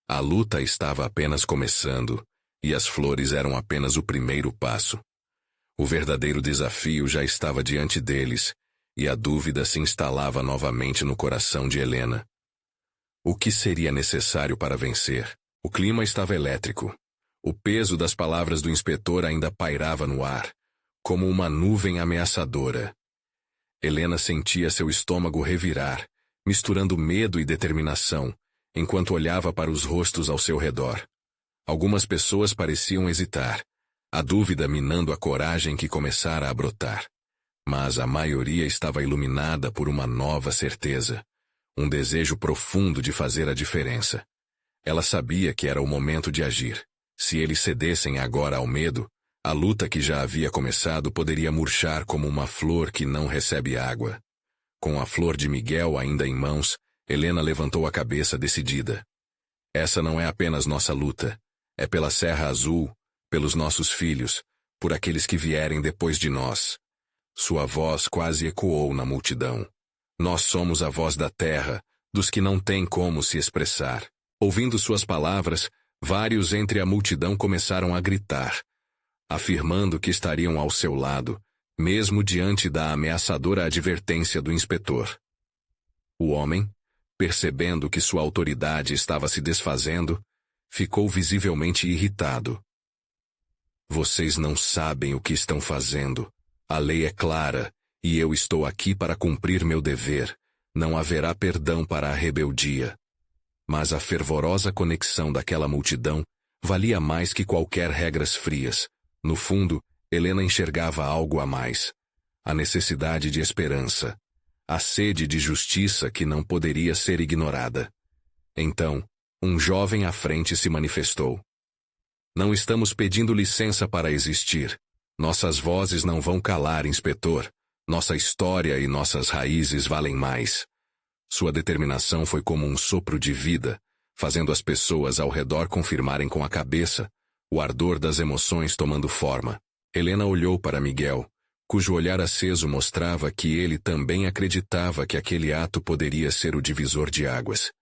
A luta estava apenas começando, e as flores eram apenas o primeiro passo. O verdadeiro desafio já estava diante deles, e a dúvida se instalava novamente no coração de Helena. O que seria necessário para vencer? O clima estava elétrico. O peso das palavras do inspetor ainda pairava no ar, como uma nuvem ameaçadora. Helena sentia seu estômago revirar, misturando medo e determinação, enquanto olhava para os rostos ao seu redor. Algumas pessoas pareciam hesitar, a dúvida minando a coragem que começara a brotar. Mas a maioria estava iluminada por uma nova certeza, um desejo profundo de fazer a diferença. Ela sabia que era o momento de agir. Se eles cedessem agora ao medo, a luta que já havia começado poderia murchar como uma flor que não recebe água. Com a flor de Miguel ainda em mãos, Helena levantou a cabeça decidida. Essa não é apenas nossa luta. É pela Serra Azul, pelos nossos filhos, por aqueles que vierem depois de nós. Sua voz quase ecoou na multidão. Nós somos a voz da terra, dos que não têm como se expressar. Ouvindo suas palavras, vários entre a multidão começaram a gritar, afirmando que estariam ao seu lado, mesmo diante da ameaçadora advertência do inspetor. O homem, percebendo que sua autoridade estava se desfazendo, ficou visivelmente irritado. Vocês não sabem o que estão fazendo. A lei é clara, e eu estou aqui para cumprir meu dever. Não haverá perdão para a rebeldia. Mas a fervorosa conexão daquela multidão valia mais que qualquer regras frias. No fundo, Helena enxergava algo a mais. A necessidade de esperança. A sede de justiça que não poderia ser ignorada. Então, um jovem à frente se manifestou. Não estamos pedindo licença para existir. Nossas vozes não vão calar, inspetor. Nossa história e nossas raízes valem mais. Sua determinação foi como um sopro de vida, fazendo as pessoas ao redor confirmarem com a cabeça, o ardor das emoções tomando forma. Helena olhou para Miguel, cujo olhar aceso mostrava que ele também acreditava que aquele ato poderia ser o divisor de águas.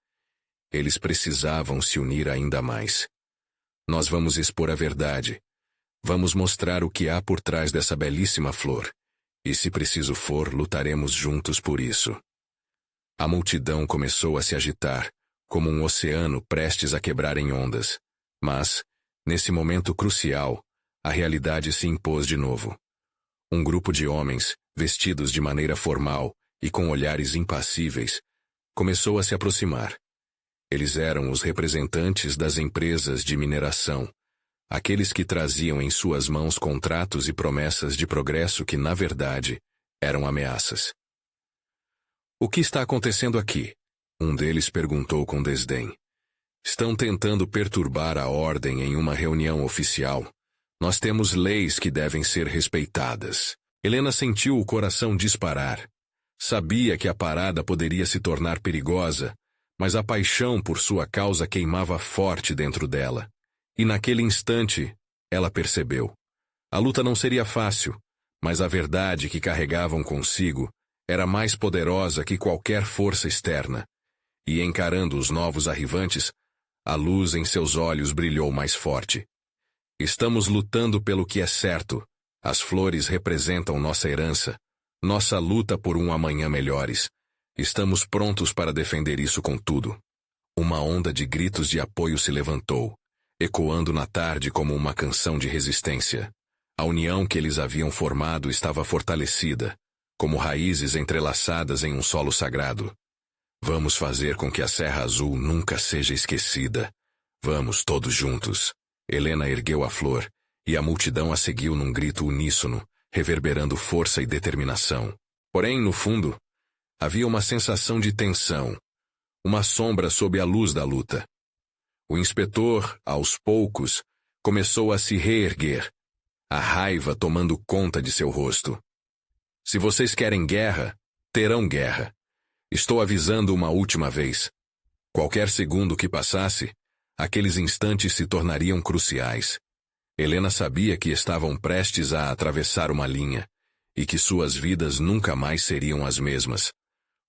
Eles precisavam se unir ainda mais. Nós vamos expor a verdade. Vamos mostrar o que há por trás dessa belíssima flor. E se preciso for, lutaremos juntos por isso. A multidão começou a se agitar, como um oceano prestes a quebrar em ondas. Mas, nesse momento crucial, a realidade se impôs de novo. Um grupo de homens, vestidos de maneira formal e com olhares impassíveis, começou a se aproximar. Eles eram os representantes das empresas de mineração, aqueles que traziam em suas mãos contratos e promessas de progresso que, na verdade, eram ameaças. O que está acontecendo aqui? Um deles perguntou com desdém. Estão tentando perturbar a ordem em uma reunião oficial. Nós temos leis que devem ser respeitadas. Helena sentiu o coração disparar. Sabia que a parada poderia se tornar perigosa, mas a paixão por sua causa queimava forte dentro dela. E naquele instante, ela percebeu. A luta não seria fácil, mas a verdade que carregavam consigo era mais poderosa que qualquer força externa. E encarando os novos arrivantes, a luz em seus olhos brilhou mais forte. Estamos lutando pelo que é certo. As flores representam nossa herança, nossa luta por um amanhã melhores. Estamos prontos para defender isso com tudo. Uma onda de gritos de apoio se levantou, ecoando na tarde como uma canção de resistência. A união que eles haviam formado estava fortalecida, como raízes entrelaçadas em um solo sagrado. Vamos fazer com que a Serra Azul nunca seja esquecida. Vamos todos juntos. Helena ergueu a flor, e a multidão a seguiu num grito uníssono, reverberando força e determinação. Porém, no fundo, havia uma sensação de tensão, uma sombra sob a luz da luta. O inspetor, aos poucos, começou a se reerguer, a raiva tomando conta de seu rosto. Se vocês querem guerra, terão guerra. Estou avisando uma última vez. Qualquer segundo que passasse, aqueles instantes se tornariam cruciais. Helena sabia que estavam prestes a atravessar uma linha, e que suas vidas nunca mais seriam as mesmas.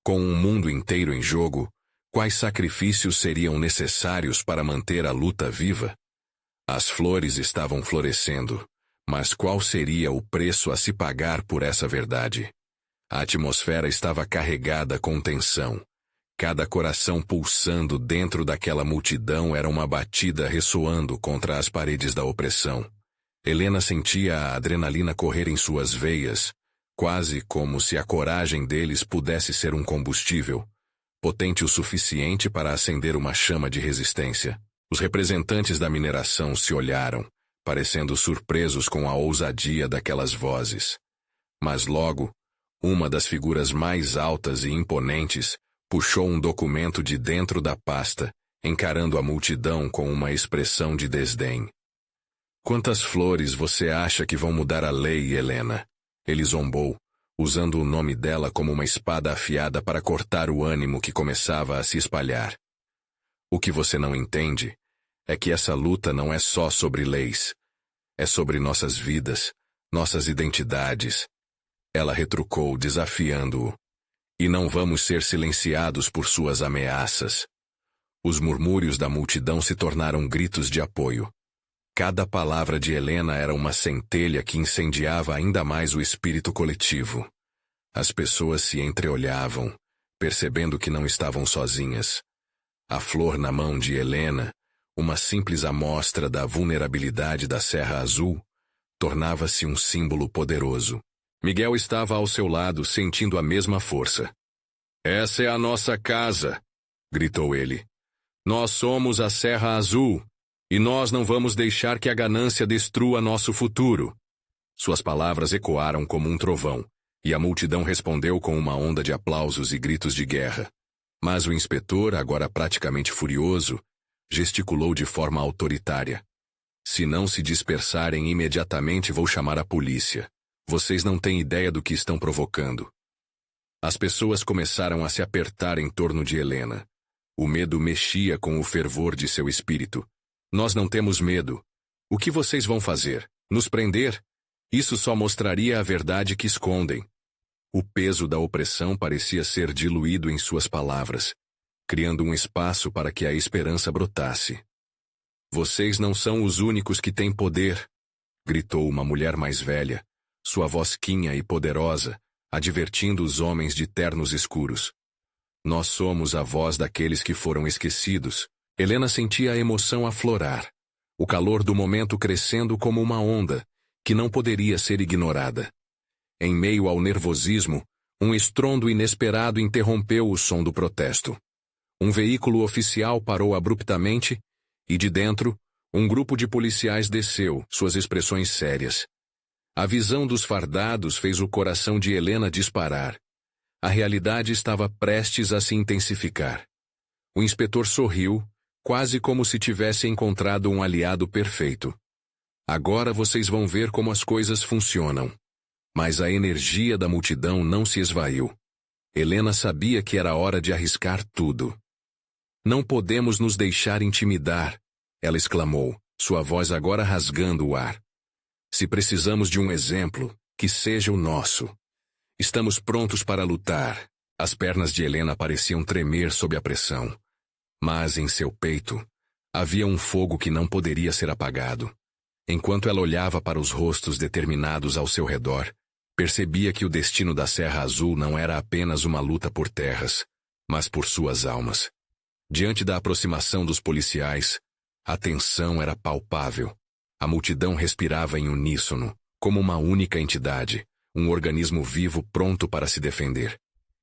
Com um mundo inteiro em jogo, quais sacrifícios seriam necessários para manter a luta viva? As flores estavam florescendo, mas qual seria o preço a se pagar por essa verdade? A atmosfera estava carregada com tensão. Cada coração pulsando dentro daquela multidão era uma batida ressoando contra as paredes da opressão. Helena sentia a adrenalina correr em suas veias, quase como se a coragem deles pudesse ser um combustível, potente o suficiente para acender uma chama de resistência. Os representantes da mineração se olharam, parecendo surpresos com a ousadia daquelas vozes. Mas logo, uma das figuras mais altas e imponentes puxou um documento de dentro da pasta, encarando a multidão com uma expressão de desdém. Quantas flores você acha que vão mudar a lei, Helena? Ele zombou, usando o nome dela como uma espada afiada para cortar o ânimo que começava a se espalhar. O que você não entende é que essa luta não é só sobre leis. É sobre nossas vidas, nossas identidades. Ela retrucou, desafiando-o. E não vamos ser silenciados por suas ameaças. Os murmúrios da multidão se tornaram gritos de apoio. Cada palavra de Helena era uma centelha que incendiava ainda mais o espírito coletivo. As pessoas se entreolhavam, percebendo que não estavam sozinhas. A flor na mão de Helena, uma simples amostra da vulnerabilidade da Serra Azul, tornava-se um símbolo poderoso. Miguel estava ao seu lado, sentindo a mesma força. "Essa é a nossa casa", gritou ele. "Nós somos a Serra Azul, e nós não vamos deixar que a ganância destrua nosso futuro." Suas palavras ecoaram como um trovão, e a multidão respondeu com uma onda de aplausos e gritos de guerra. Mas o inspetor, agora praticamente furioso, gesticulou de forma autoritária. "Se não se dispersarem imediatamente, vou chamar a polícia. Vocês não têm ideia do que estão provocando." As pessoas começaram a se apertar em torno de Helena. O medo mexia com o fervor de seu espírito. "Nós não temos medo. O que vocês vão fazer? Nos prender? Isso só mostraria a verdade que escondem." O peso da opressão parecia ser diluído em suas palavras, criando um espaço para que a esperança brotasse. "Vocês não são os únicos que têm poder", gritou uma mulher mais velha, sua voz quinha e poderosa, advertindo os homens de ternos escuros. "Nós somos a voz daqueles que foram esquecidos." Helena sentia a emoção aflorar, o calor do momento crescendo como uma onda, que não poderia ser ignorada. Em meio ao nervosismo, um estrondo inesperado interrompeu o som do protesto. Um veículo oficial parou abruptamente, e de dentro, um grupo de policiais desceu, suas expressões sérias. A visão dos fardados fez o coração de Helena disparar. A realidade estava prestes a se intensificar. O inspetor sorriu, quase como se tivesse encontrado um aliado perfeito. "Agora vocês vão ver como as coisas funcionam." Mas a energia da multidão não se esvaiu. Helena sabia que era hora de arriscar tudo. "Não podemos nos deixar intimidar", ela exclamou, sua voz agora rasgando o ar. "Se precisamos de um exemplo, que seja o nosso. Estamos prontos para lutar." As pernas de Helena pareciam tremer sob a pressão. Mas em seu peito, havia um fogo que não poderia ser apagado. Enquanto ela olhava para os rostos determinados ao seu redor, percebia que o destino da Serra Azul não era apenas uma luta por terras, mas por suas almas. Diante da aproximação dos policiais, a tensão era palpável. A multidão respirava em uníssono, como uma única entidade, um organismo vivo pronto para se defender.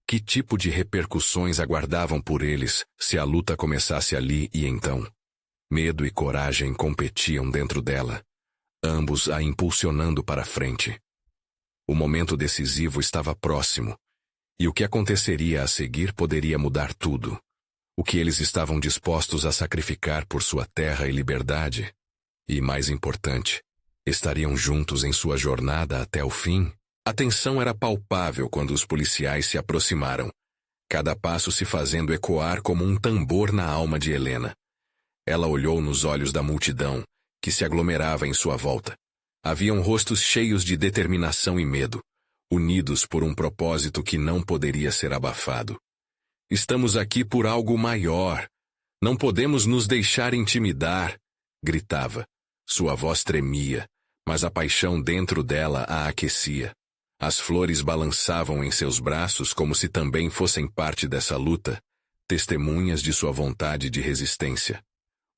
Que tipo de repercussões aguardavam por eles se a luta começasse ali e então? Medo e coragem competiam dentro dela, ambos a impulsionando para frente. O momento decisivo estava próximo, e o que aconteceria a seguir poderia mudar tudo. O que eles estavam dispostos a sacrificar por sua terra e liberdade. E, mais importante, estariam juntos em sua jornada até o fim? A tensão era palpável quando os policiais se aproximaram. cada passo se fazendo ecoar como um tambor na alma de Helena. Ela olhou nos olhos da multidão, que se aglomerava em sua volta. Haviam rostos cheios de determinação e medo, unidos por um propósito que não poderia ser abafado. Estamos aqui por algo maior. Não podemos nos deixar intimidar, gritava. Sua voz tremia, mas a paixão dentro dela a aquecia. As flores balançavam em seus braços como se também fossem parte dessa luta, testemunhas de sua vontade de resistência.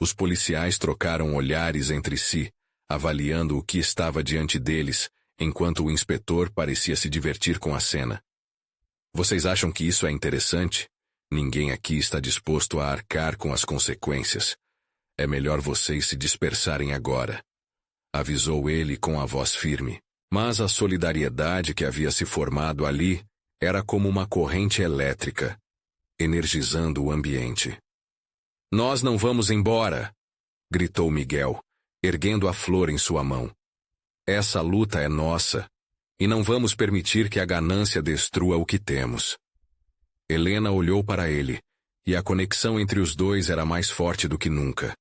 Os policiais trocaram olhares entre si, avaliando o que estava diante deles, enquanto o inspetor parecia se divertir com a cena. Vocês acham que isso é interessante? Ninguém aqui está disposto a arcar com as consequências. É melhor vocês se dispersarem agora, avisou ele com a voz firme. Mas a solidariedade que havia se formado ali era como uma corrente elétrica, energizando o ambiente. Nós não vamos embora, gritou Miguel, erguendo a flor em sua mão. Essa luta é nossa, e não vamos permitir que a ganância destrua o que temos. Helena olhou para ele, e a conexão entre os dois era mais forte do que nunca.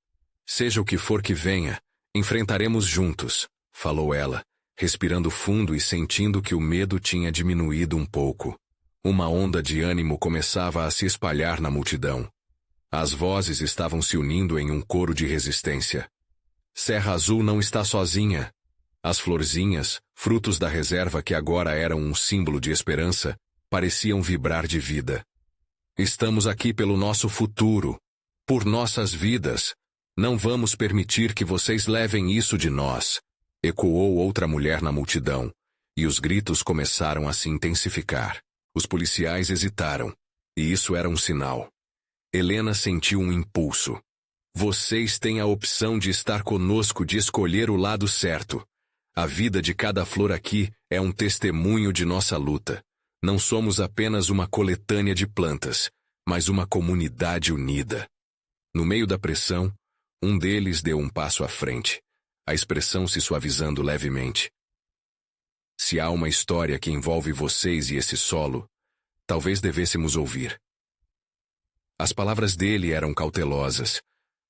Seja o que for que venha, enfrentaremos juntos, falou ela, respirando fundo e sentindo que o medo tinha diminuído um pouco. Uma onda de ânimo começava a se espalhar na multidão. As vozes estavam se unindo em um coro de resistência. Serra Azul não está sozinha. As florzinhas, frutos da reserva que agora eram um símbolo de esperança, pareciam vibrar de vida. Estamos aqui pelo nosso futuro, por nossas vidas. Não vamos permitir que vocês levem isso de nós, ecoou outra mulher na multidão, e os gritos começaram a se intensificar. Os policiais hesitaram, e isso era um sinal. Helena sentiu um impulso. Vocês têm a opção de estar conosco, de escolher o lado certo. A vida de cada flor aqui é um testemunho de nossa luta. Não somos apenas uma coletânea de plantas, mas uma comunidade unida. No meio da pressão, um deles deu um passo à frente, a expressão se suavizando levemente. Se há uma história que envolve vocês e esse solo, talvez devêssemos ouvir. As palavras dele eram cautelosas,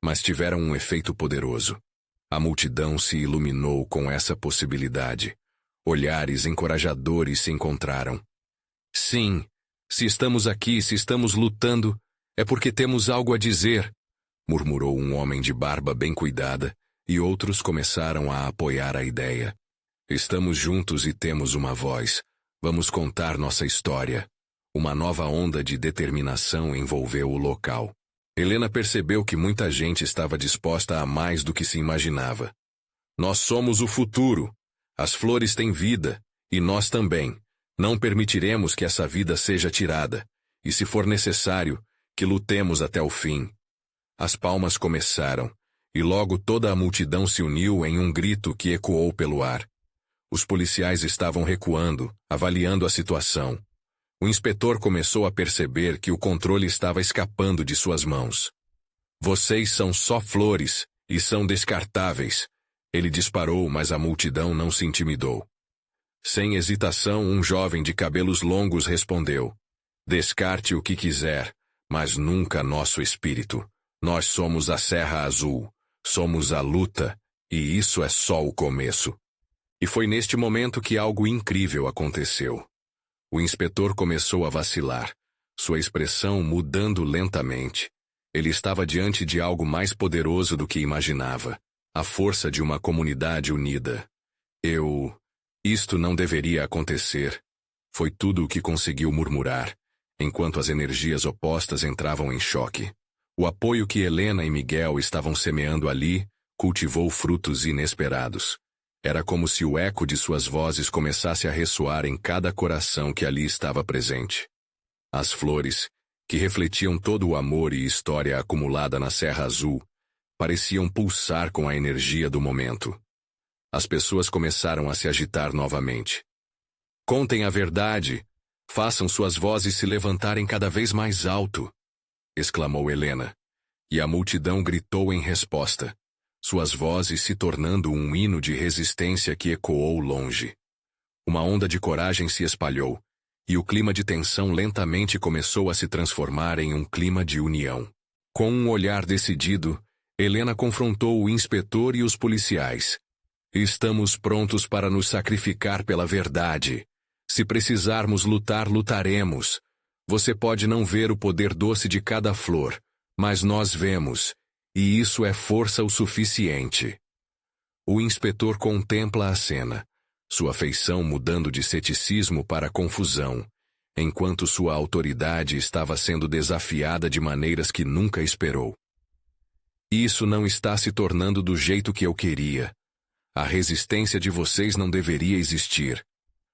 mas tiveram um efeito poderoso. A multidão se iluminou com essa possibilidade. Olhares encorajadores se encontraram. Sim, se estamos aqui, se estamos lutando, é porque temos algo a dizer, murmurou um homem de barba bem cuidada, e outros começaram a apoiar a ideia. Estamos juntos e temos uma voz. Vamos contar nossa história. Uma nova onda de determinação envolveu o local. Helena percebeu que muita gente estava disposta a mais do que se imaginava. Nós somos o futuro. As flores têm vida, e nós também. Não permitiremos que essa vida seja tirada, e se for necessário, que lutemos até o fim. As palmas começaram, e logo toda a multidão se uniu em um grito que ecoou pelo ar. Os policiais estavam recuando, avaliando a situação. O inspetor começou a perceber que o controle estava escapando de suas mãos. Vocês são só flores, e são descartáveis. Ele disparou, mas a multidão não se intimidou. Sem hesitação, um jovem de cabelos longos respondeu. Descarte o que quiser, mas nunca nosso espírito. Nós somos a Serra Azul, somos a luta, e isso é só o começo. E foi neste momento que algo incrível aconteceu. O inspetor começou a vacilar, sua expressão mudando lentamente. Ele estava diante de algo mais poderoso do que imaginava, a força de uma comunidade unida. Isto não deveria acontecer. Foi tudo o que conseguiu murmurar, enquanto as energias opostas entravam em choque. O apoio que Helena e Miguel estavam semeando ali cultivou frutos inesperados. Era como se o eco de suas vozes começasse a ressoar em cada coração que ali estava presente. As flores, que refletiam todo o amor e história acumulada na Serra Azul, pareciam pulsar com a energia do momento. As pessoas começaram a se agitar novamente. Contem a verdade! Façam suas vozes se levantarem cada vez mais alto! Exclamou Helena. E a multidão gritou em resposta, suas vozes se tornando um hino de resistência que ecoou longe. Uma onda de coragem se espalhou, e o clima de tensão lentamente começou a se transformar em um clima de união. Com um olhar decidido, Helena confrontou o inspetor e os policiais. Estamos prontos para nos sacrificar pela verdade. Se precisarmos lutar, lutaremos. Você pode não ver o poder doce de cada flor, mas nós vemos, e isso é força o suficiente. O inspetor contempla a cena, sua feição mudando de ceticismo para confusão, enquanto sua autoridade estava sendo desafiada de maneiras que nunca esperou. Isso não está se tornando do jeito que eu queria. A resistência de vocês não deveria existir.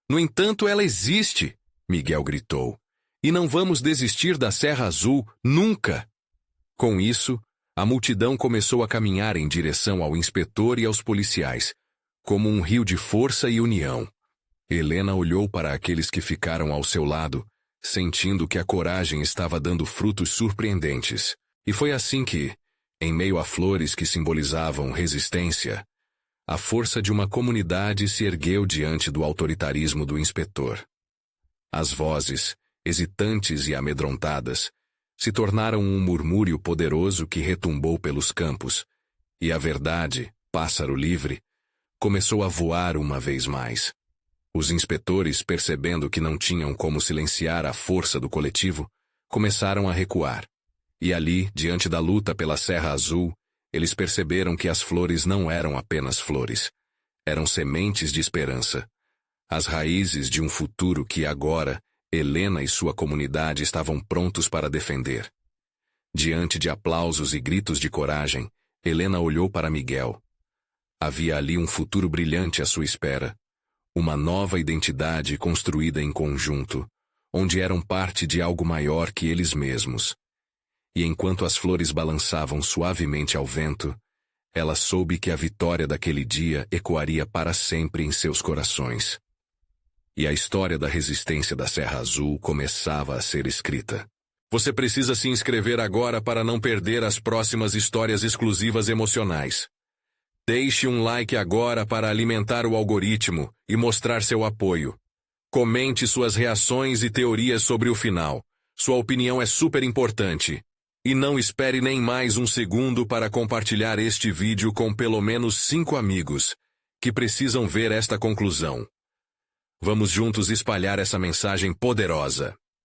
No entanto, ela existe, Miguel gritou. E não vamos desistir da Serra Azul, nunca! Com isso, a multidão começou a caminhar em direção ao inspetor e aos policiais, como um rio de força e união. Helena olhou para aqueles que ficaram ao seu lado, sentindo que a coragem estava dando frutos surpreendentes. E foi assim que, em meio a flores que simbolizavam resistência, a força de uma comunidade se ergueu diante do autoritarismo do inspetor. As vozes, hesitantes e amedrontadas, se tornaram um murmúrio poderoso que retumbou pelos campos, e a verdade, pássaro livre, começou a voar uma vez mais. Os inspetores, percebendo que não tinham como silenciar a força do coletivo, começaram a recuar. E ali, diante da luta pela Serra Azul, eles perceberam que as flores não eram apenas flores. Eram sementes de esperança. As raízes de um futuro que agora, Helena e sua comunidade estavam prontos para defender. Diante de aplausos e gritos de coragem, Helena olhou para Miguel. Havia ali um futuro brilhante à sua espera. Uma nova identidade construída em conjunto, onde eram parte de algo maior que eles mesmos. E enquanto as flores balançavam suavemente ao vento, ela soube que a vitória daquele dia ecoaria para sempre em seus corações. E a história da resistência da Serra Azul começava a ser escrita. Você precisa se inscrever agora para não perder as próximas histórias exclusivas emocionais. Deixe um like agora para alimentar o algoritmo e mostrar seu apoio. Comente suas reações e teorias sobre o final. Sua opinião é super importante. E não espere nem mais um segundo para compartilhar este vídeo com pelo menos 5 amigos que precisam ver esta conclusão. Vamos juntos espalhar essa mensagem poderosa.